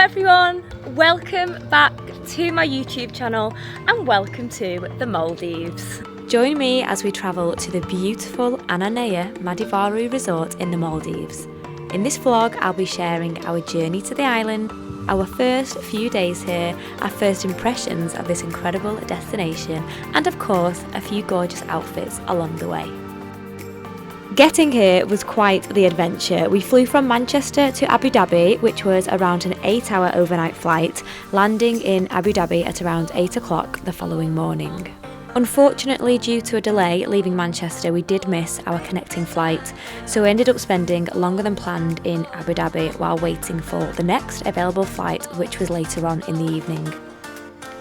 everyone, welcome back to my YouTube channel and welcome to the Maldives. Join me as we travel to the beautiful Ananea Madivaru Resort in the Maldives. In this vlog I'll be sharing our journey to the island, our first few days here, our first impressions of this incredible destination, and of course a few gorgeous outfits along the way. Getting here was quite the adventure. We flew from Manchester to Abu Dhabi, which was around an 8-hour overnight flight, landing in Abu Dhabi at around 8 o'clock the following morning. Unfortunately, due to a delay leaving Manchester, we did miss our connecting flight, so we ended up spending longer than planned in Abu Dhabi while waiting for the next available flight, which was later on in the evening.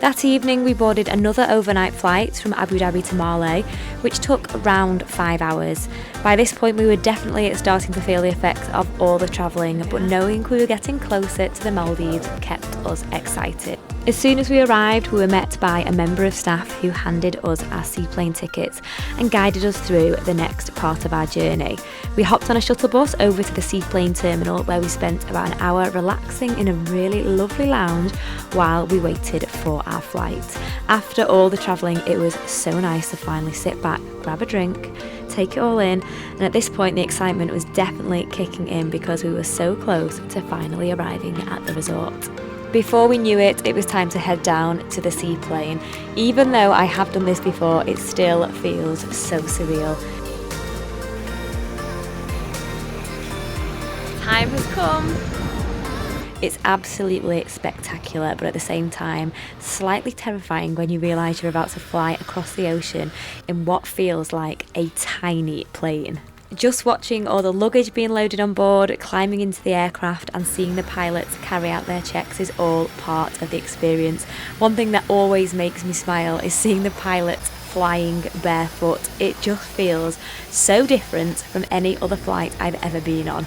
That evening we boarded another overnight flight from Abu Dhabi to Malé, which took around 5 hours. By this point we were definitely starting to feel the effects of all the travelling, but knowing we were getting closer to the Maldives kept us excited. As soon as we arrived, we were met by a member of staff who handed us our seaplane tickets and guided us through the next part of our journey. We hopped on a shuttle bus over to the seaplane terminal, where we spent about an hour relaxing in a really lovely lounge while we waited for our flight. After all the travelling, it was so nice to finally sit back, grab a drink, take it all in, and at this point the excitement was definitely kicking in because we were so close to finally arriving at the resort. Before we knew it, it was time to head down to the seaplane. Even though I have done this before, it still feels so surreal. Time has come. It's absolutely spectacular, but at the same time, slightly terrifying when you realise you're about to fly across the ocean in what feels like a tiny plane. Just watching all the luggage being loaded on board, climbing into the aircraft and seeing the pilots carry out their checks is all part of the experience. One thing that always makes me smile is seeing the pilots flying barefoot. It just feels so different from any other flight I've ever been on.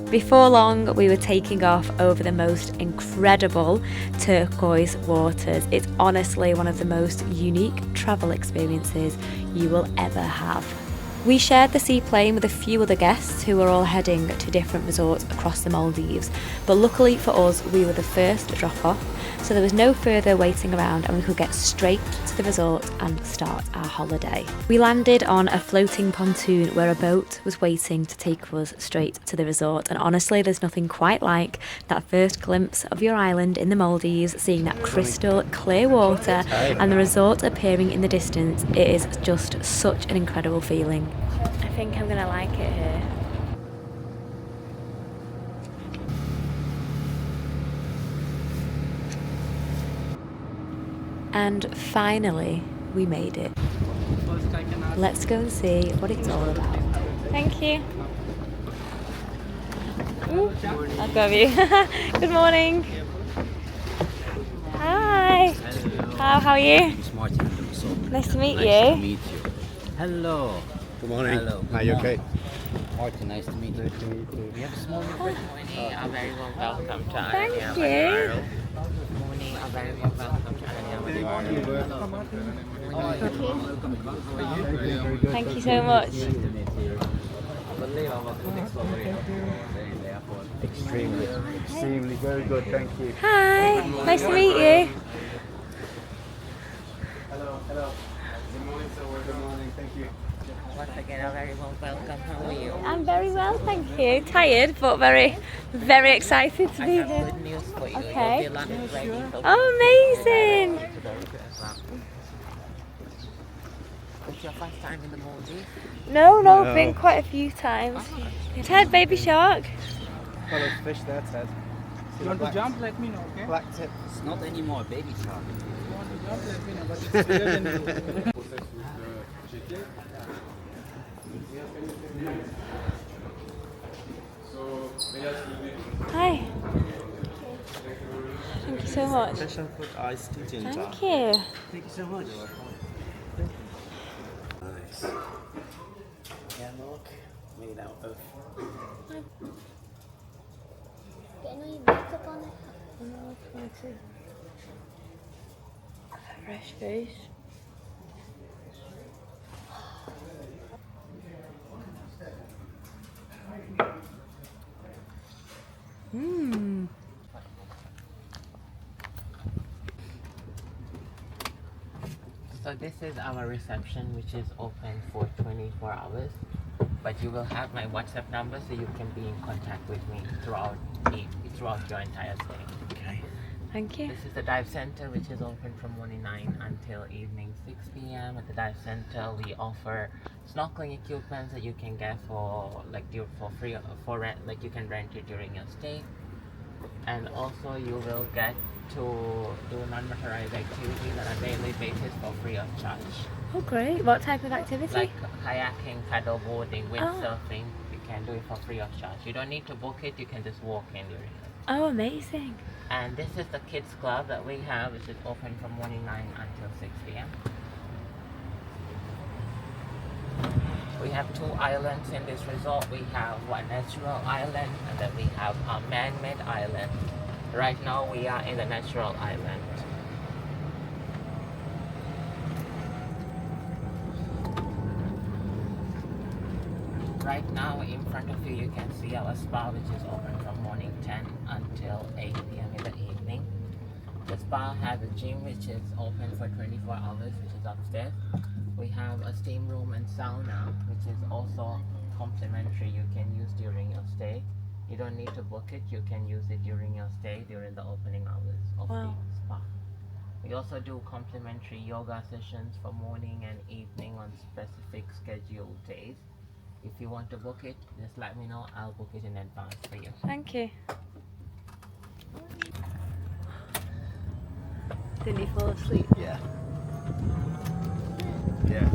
Before long, we were taking off over the most incredible turquoise waters. It's honestly one of the most unique travel experiences you will ever have. We shared the seaplane with a few other guests who were all heading to different resorts across the Maldives, but luckily for us, we were the first to drop off, so there was no further waiting around and we could get straight to the resort and start our holiday. We landed on a floating pontoon where a boat was waiting to take us straight to the resort, and honestly there's nothing quite like that first glimpse of your island in the Maldives, seeing that crystal clear water and the resort appearing in the distance. It is just such an incredible feeling. I think I'm gonna like it here. And finally, we made it. Let's go and see what it's all about. Thank you. Ooh, I'll go with you. Good morning. Hi. How are you? Nice to meet you. Nice to meet you. Hello. Good morning. Hello. Are you okay? Martin, nice to meet you. Nice to meet you. We have a small refreshment. Morning, a very warm welcome to Thank Ananea you. Madivaru. Morning, a very warm welcome to Ananea Madivaru. Thank you so much. Extremely very good, thank you. Hi. Nice to meet you. Hello. Good morning, sir. Good morning, thank you. Once again, a very warm welcome. How are you? I'm very well, thank you. Tired, but very excited to I be have here. good news for you. Okay. Your villa is ready for Oh, amazing. It's your first time in the Maldives? No, I've been quite a few times. Ted, baby shark. Follow fish there, Ted. You want to jump? Let me know, okay? Black tip. It's not anymore baby shark. You want to jump? Let me know, but it's bigger than you. Hi. Thank you so much. Special food iced tea ginger. Thank you. Thank you so much. Nice. Hammock made out of. Fresh fish. So this is our reception, which is open for 24 hours. But you will have my WhatsApp number, so you can be in contact with me throughout your entire stay. Okay. Thank you. This is the dive center, which is open from morning 9 until evening 6 p.m. At the dive center, we offer snorkeling equipment that you can get for free for rent, like you can rent it during your stay. And also you will get to do non-motorized activities on a daily basis for free of charge. Oh, great. What type of activity? Like kayaking, paddle boarding, Oh. windsurfing, you can do it for free of charge. You don't need to book it, you can just walk in during it. Oh, amazing. And this is the kids club that we have, which is open from morning 9 until 6 p.m. We have 2 islands in this resort. We have one natural island, and then we have a man-made island. Right now we are in the natural island. Right now in front of you, you can see our spa, which is open from morning 10 until 8 p.m. in the evening. The spa has a gym, which is open for 24 hours, which is upstairs. We have a steam room and sauna, which is also complimentary. You can use during your stay. You don't need to book it. You can use it during your stay, during the opening hours of Wow. the spa. We also do complimentary yoga sessions for morning and evening on specific scheduled days. If you want to book it, just let me know. I'll book it in advance for you. Thank you. Didn't you fall asleep? Yeah. Yeah.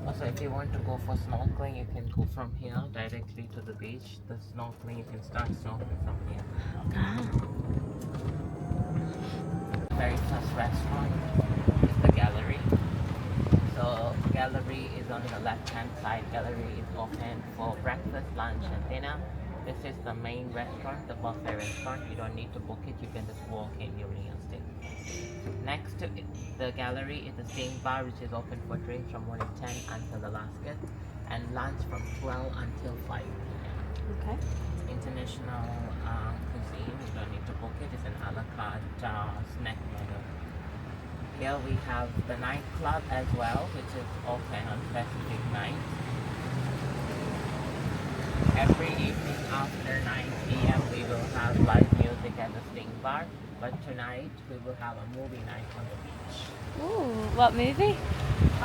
Also, if you want to go for snorkeling, you can go from here directly to the beach. The snorkeling, you can start snorkeling from here. Very first restaurant is the gallery. So gallery is on the left-hand side. Gallery is open for breakfast, lunch, and dinner. This is the main restaurant, the buffet restaurant. You don't need to book it. You can just walk in during your stay. Next to the gallery is the steam bar, which is open for drinks from morning 10 until the last guest, and lunch from 12 until 5 p.m. Okay. International cuisine, you don't need to book it. It's an a la carte snack menu. Here we have the nightclub as well, which is open on specific nights. Every evening after 9 p.m. we will have live music at the steam bar, but tonight we will have a movie night on the beach. Ooh, what movie? I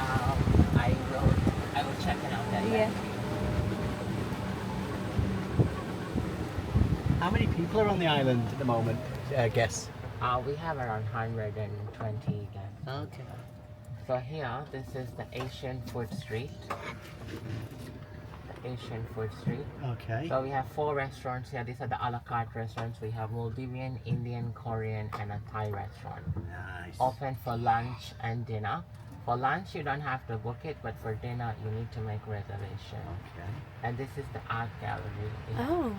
will check it out. Yeah. How many people are on the island at the moment? Guess. We have around 120 guests. Okay. So here, this is the Asian food street. The Asian food street. Okay. So we have 4 restaurants here. These are the a la carte restaurants. We have Maldivian, Indian, Korean, and a Thai restaurant. Nice. Open for lunch and dinner. For lunch, you don't have to book it, but for dinner, you need to make reservation. Okay. And this is the art gallery. Oh,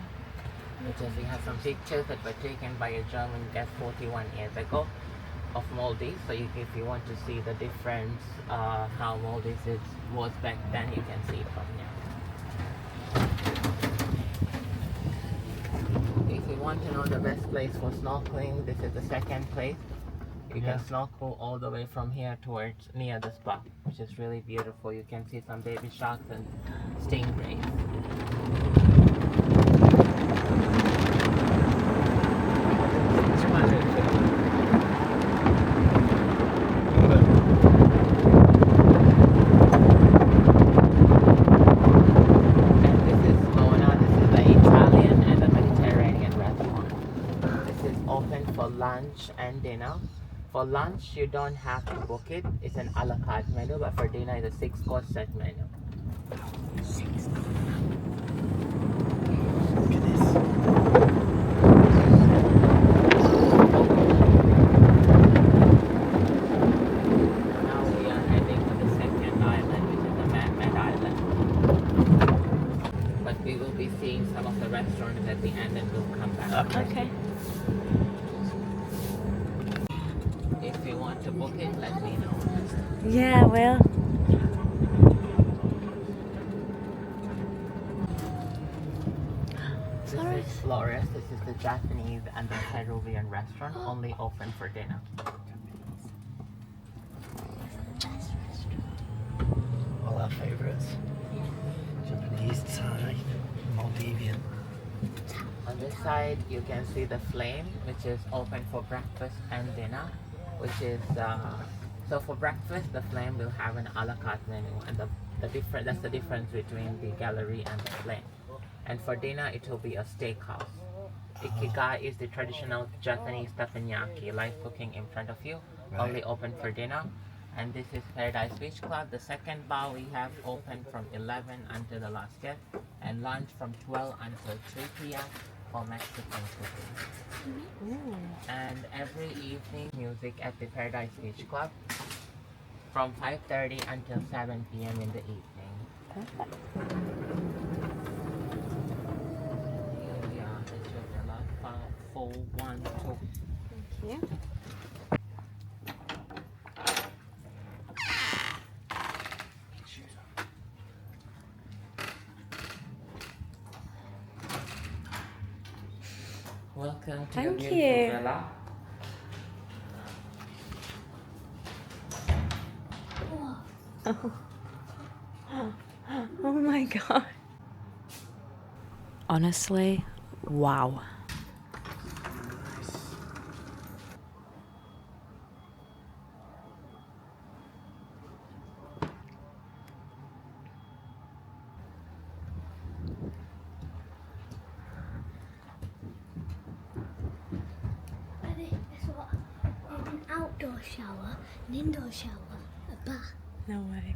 Which is, we have some pictures that were taken by a German guest 41 years ago of Maldives. So if you want to see the difference, how Maldives was back then, you can see it from here. If you want to know the best place for snorkeling, this is the second place. You can snorkel all the way from here towards near the spa, which is really beautiful. You can see some baby sharks and stingrays. Lunch and dinner. For lunch, you don't have to book it. It's an a la carte menu, but for dinner, it's a 6-course set menu. Look at this. Now we are heading to the second island, which is the man-made island. But we will be seeing some of the restaurants at the end, and we'll come back. okay. If you want to book it, let me know. Yeah, well. Sorry. is Flores. This is the Japanese and the Peruvian restaurant, only open for dinner. All our favourites. Japanese, Thai, Maldivian. On this side, you can see the Flame, which is open for breakfast and dinner, which is so for breakfast, the Flame will have an a la carte menu, and that's the difference between the gallery and the Flame. And for dinner, it will be a steakhouse. Ikigai is the traditional Japanese teppanyaki, live cooking in front of you, only open for dinner. And this is Paradise Beach Club. The second bar we have open from 11 until the last guest, and lunch from 12 until 3 p.m. for Mexican cooking. And every evening, music at the Paradise Beach Club from 5:30 until 7 p.m. in the evening. Here we are at your villa, 5412. Thank you. Welcome to Thank your you. beautiful villa. Oh my god. Honestly, wow. It's what? An outdoor shower, an indoor shower, a bath. No way.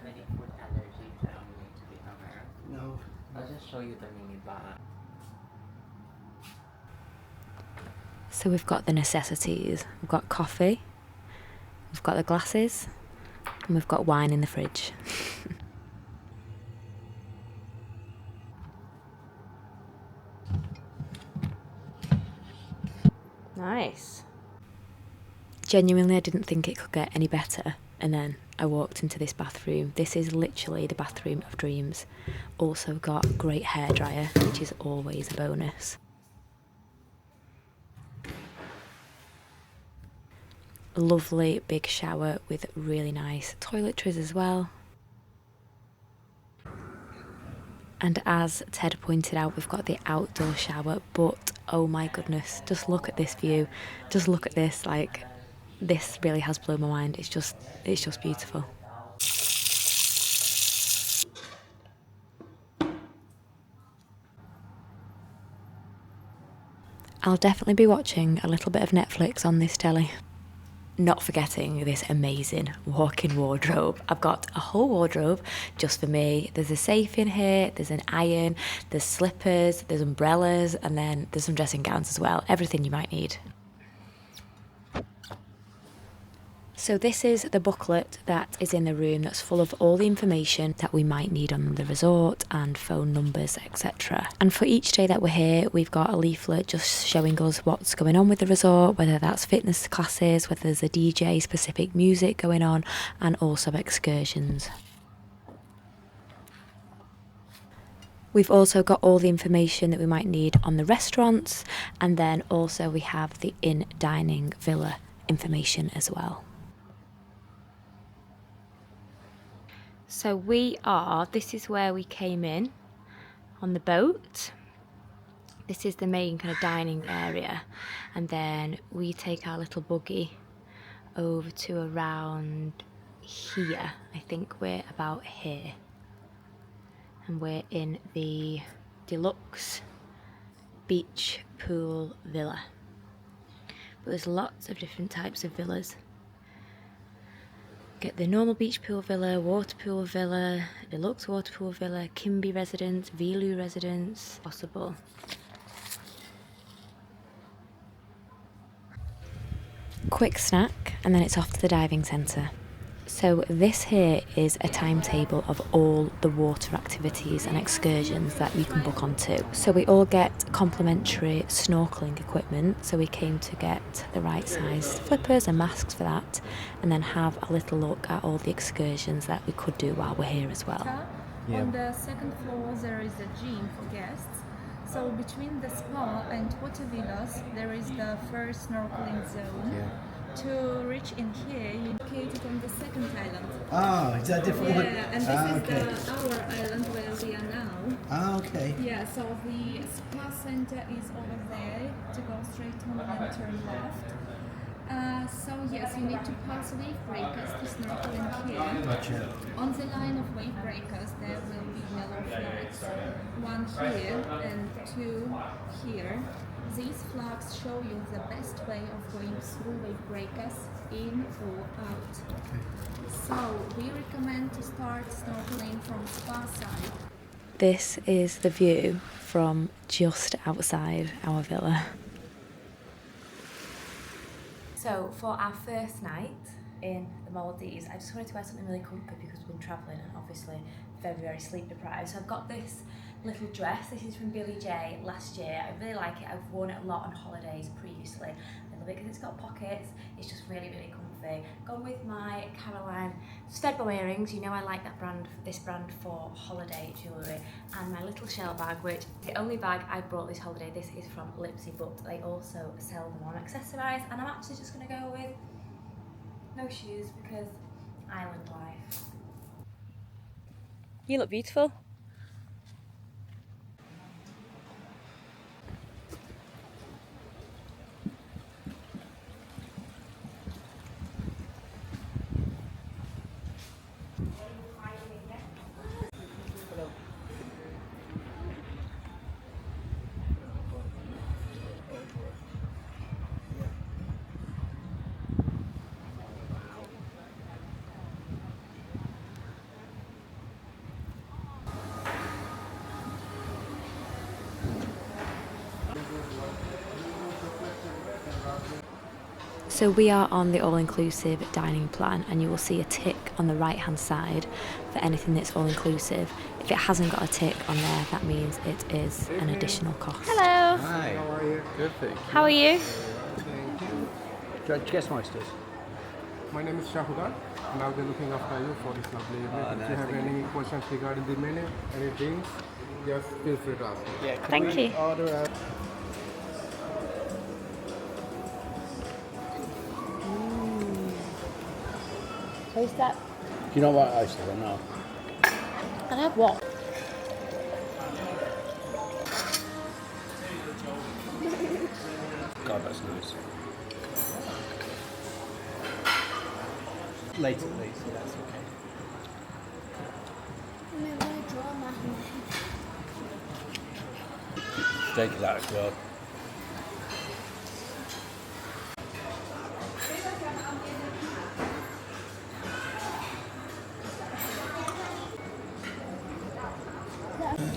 Many food allergies that you need to be aware of. No. I'll just show you the mini bar. So we've got the necessities. We've got coffee, we've got the glasses, and we've got wine in the fridge. Nice. Genuinely, I didn't think it could get any better. And then I walked into this bathroom. This is literally the bathroom of dreams. Also got a great hairdryer, which is always a bonus. Lovely big shower with really nice toiletries as well. And as Ted pointed out, we've got the outdoor shower, but oh my goodness, just look at this view. Just look at this, like, this really has blown my mind. It's just beautiful. I'll definitely be watching a little bit of Netflix on this telly. Not forgetting this amazing walk-in wardrobe. I've got a whole wardrobe just for me. There's a safe in here, there's an iron, there's slippers, there's umbrellas, and then there's some dressing gowns as well. Everything you might need. So this is the booklet that is in the room that's full of all the information that we might need on the resort and phone numbers, etc. And for each day that we're here, we've got a leaflet just showing us what's going on with the resort, whether that's fitness classes, whether there's a DJ, specific music going on, and also excursions. We've also got all the information that we might need on the restaurants, and then also we have the in-dining villa information as well. So this is where we came in on the boat. This is the main kind of dining area, and then we take our little buggy over to around here. I think we're about here, and we're in the Deluxe Beach Pool Villa. But there's lots of different types of villas. Get the normal beach pool villa, water pool villa, deluxe water pool villa, Kimby residence, Vilu residence, possible. Quick snack, and then it's off to the diving centre. So this here is a timetable of all the water activities and excursions that you can book onto. So we all get complimentary snorkeling equipment, so we came to get the right size flippers and masks for that, and then have a little look at all the excursions that we could do while we're here as well. On the second floor there is a gym for guests. So between the spa and water villas, there is the first snorkeling zone. Yeah. To reach in here, you're located on the second island. Oh, is that a different one? Yeah, and this is our island where we are now. Ah, okay. Yeah, so the spa center is over there. To go straight on and turn left. So yes, you need to pass wave breakers to snorkel in here. Gotcha. On the line of wave breakers, there will be yellow flags. One here and two here. These flags show you the best way of going through wave breakers, in or out. So we recommend to start snorkeling from spa side. This is the view from just outside our villa. So for our first night in the Maldives, I just wanted to wear something really comfy because we've been travelling and obviously very sleep deprived. So I've got this little dress. This is from Billy J last year. I really like it. I've worn it a lot on holidays previously. I love it because it's got pockets. It's just really comfy. Gone with my Caroline Svedbo earrings. You know I like that brand, this brand for holiday jewellery. And my little shell bag, which the only bag I brought this holiday. This is from Lipsy, but they also sell them on Accessorize. And I'm actually just going to go with no shoes because island life. You look beautiful. So we are on the all-inclusive dining plan and you will see a tick on the right-hand side for anything that's all-inclusive. If it hasn't got a tick on there, that means it is an additional cost. Hello! Hi. How are you? Good, thank you. How are you? Thank you. Guest masters. My name is Shahudan, and I'll be looking after you for this lovely evening. If you have any questions regarding the menu, any drinks, just feel free to ask me. Yeah, Thank you. Order Taste that. Do you know what I said or no? And have what? God, that's nice. later, please. That's okay. I'm going to draw my Take it out as well.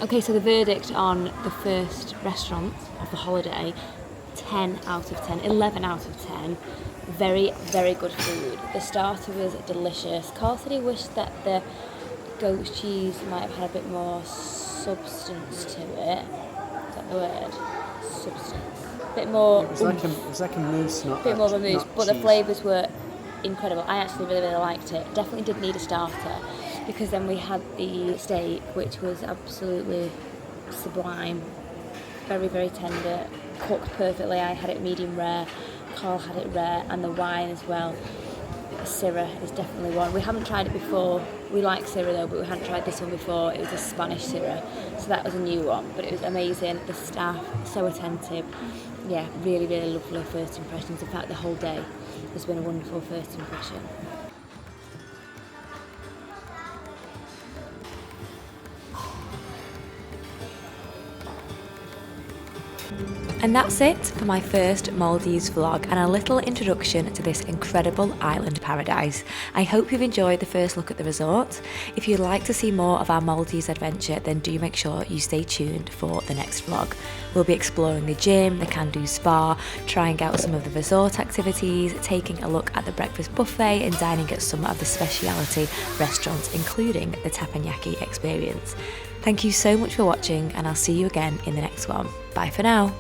Okay, so the verdict on the first restaurant of the holiday, 10 out of 10, 11 out of 10. Very, very good food. The starter was delicious. Carl said he wished that the goat cheese might have had a bit more substance to it. Is that the word? Substance. A bit more. It was like a mousse, not a bit more of a mousse, not but the cheese. flavours were incredible. I actually really liked it. Definitely did need a starter because then we had the steak, which was absolutely sublime. Very, very tender, cooked perfectly. I had it medium rare, Carl had it rare, and the wine as well. Syrah is definitely one. We haven't tried it before. We like Syrah though, but we hadn't tried this one before. It was a Spanish Syrah, so that was a new one, but it was amazing. The staff, so attentive. Yeah, really, really lovely first impressions. In fact, the whole day has been a wonderful first impression. And that's it for my first Maldives vlog and a little introduction to this incredible island paradise. I hope you've enjoyed the first look at the resort. If you'd like to see more of our Maldives adventure, then do make sure you stay tuned for the next vlog. We'll be exploring the gym, the Can-Do spa, trying out some of the resort activities, taking a look at the breakfast buffet and dining at some of the specialty restaurants, including the teppanyaki experience. Thank you so much for watching and I'll see you again in the next one. Bye for now.